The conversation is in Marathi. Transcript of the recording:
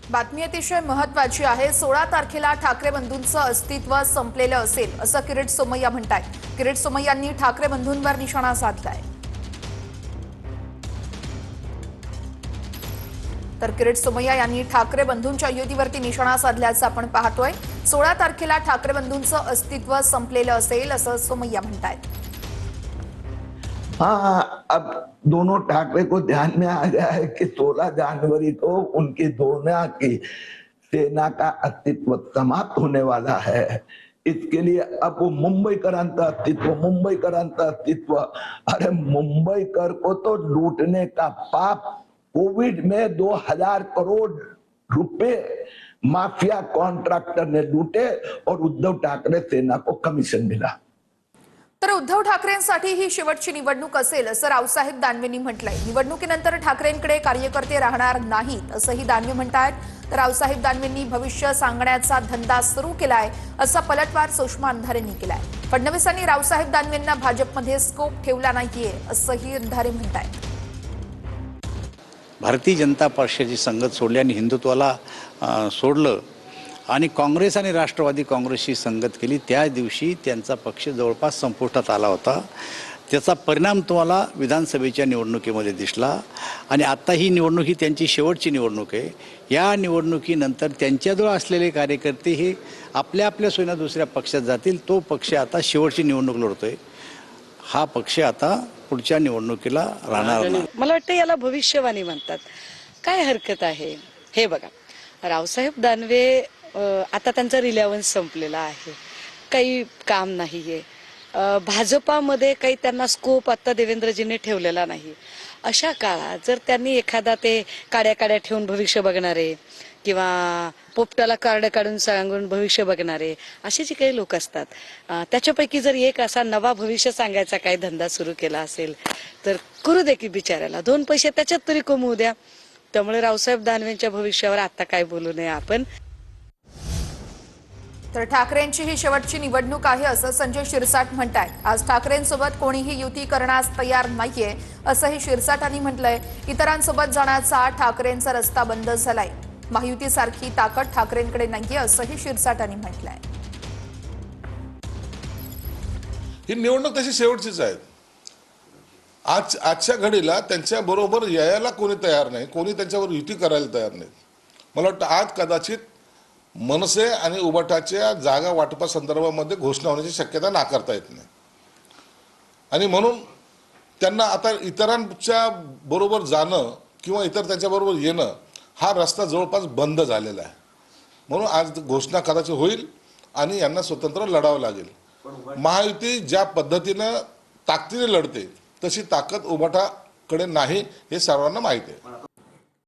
बातमी अतिशय महत्त्वाची आहे। 16 तारखेला ठाकरे बंधूंचं अस्तित्व संपलेलं असेल असं किरीट सोमय्या म्हणतायत। किरीट सोमय्यांनी ठाकरे बंधूंवर निशाणा साधलाय। तर किरीट सोमय्या यांनी ठाकरे बंधूंच्या युतीवरती निशाणा साधल्याचं आपण पाहतोय। 16 तारखेला ठाकरे बंधूंचं अस्तित्व संपलेलं असेल असं सोमय्या म्हणतायत। हाँ, अब दोनों ठाकरे को ध्यान में आ गया है कि 16 जनवरी को उनकी दोनों की सेना का अस्तित्व समाप्त होने वाला है। इसके लिए अब वो मुंबईकरांचं अस्तित्व, अरे मुंबईकर को तो लूटने का पाप कोविड में 2000 करोड़ रुपए माफिया कॉन्ट्रैक्टर ने लूटे और उद्धव ठाकरे सेना को कमिशन मिला। तर उद्धव ठाकरेंसाठी ही शेवटची निवडणूक असेल असं रावसाहेब दानवेंनी म्हटलंय। निवडणुकीनंतर ठाकरेंकडे कार्यकर्ते राहणार नाहीत असंही दानवे म्हणतायत। तर रावसाहेब दानवेंनी भविष्य सांगण्याचा धंदा सुरू केलाय असा पलटवार सुषमा अंधारेंनी केलाय। फडणवीसांनी रावसाहेब दानवेंना भाजपमध्ये स्कोप ठेवला नाहीये असंही अंधारे म्हणतायत। भारतीय जनता पक्षाची संगत सोडली आणि हिंदुत्वाला सोडलं आणि काँग्रेस आणि राष्ट्रवादी काँग्रेसची संगत केली, त्या दिवशी त्यांचा पक्ष जवळपास संपुष्टात आला होता। त्याचा परिणाम तुम्हाला विधानसभेच्या निवडणुकीमध्ये दिसला आणि आता ही निवडणूक ही त्यांची शेवटची निवडणूक आहे। या निवडणुकीनंतर त्यांच्याजवळ असलेले कार्यकर्ते हे आपल्या आपल्या सोयीनं दुसऱ्या पक्षात जातील। तो पक्ष आता शेवटची निवडणूक लढतोय। हा पक्ष आता पुढच्या निवडणुकीला राहणार नाही। मला वाटतं याला भविष्यवाणी म्हणतात। काय हरकत आहे हे बघा, रावसाहेब दानवे आता त्यांचा रिलेव्हन्स संपलेला आहे, काही काम नाहीये। भाजपामध्ये काही त्यांना स्कोप आता देवेंद्रजींनी ठेवलेला नाही। अशा काळात जर त्यांनी एखादा ते काड्या ठेवून भविष्य बघणारे किंवा पोपटाला कार्ड काढून सांगून भविष्य बघणारे असे जे काही लोक असतात, त्याच्यापैकी जर एक असा नवा भविष्य सांगायचा काही धंदा सुरू केला असेल तर करू दे की बिचाऱ्याला, 2 पैसे त्याच्यात तरी कमवू द्या। त्यामुळे रावसाहेब दानवेंच्या भविष्यावर आता काय बोलू नये आपण। तर ठाकरेंची ही शेवटची निवडणूक आहे असं संजय शिरसाट म्हणतायत। आज ठाकरेंसोबत कोणीही युती करण्यास तयार नाहीये असंही शिरसाटांनी म्हटलंय। इतरांसोबत जाण्याचा ठाकरेंचा रस्ता बंद झालाय। महायुतीसारखी ताकद ठाकरेंकडे नाहीये असंही शिरसाटांनी म्हटलंय। ही निवडणूक तशी शेवटचीच आहे। आजच्या घडीला त्यांच्या बरोबर यायला कोणी तयार नाही, कोणी त्यांच्यावर युती करायला तयार नाही। मला वाटतं आज कदाचित मनसे आणि उबाटाच्या जागा वाटपा संदर्भामध्ये घोषणा होण्याची शक्यता नाकारता येत नाही आणि म्हणून त्यांना आता इतरांच्या बरोबर जाणं किंवा इतर त्यांच्या बरोबर येणं हा रस्ता जवळपास बंद झालेला आहे। म्हणून आज घोषणा कदाचित होईल आणि यांना स्वतंत्र लढावं लागेल। महायुती ज्या पद्धतीनं ताकदीने लढते तशी ताकद उबाटाकडे नाही हे सर्वांना माहिती आहे।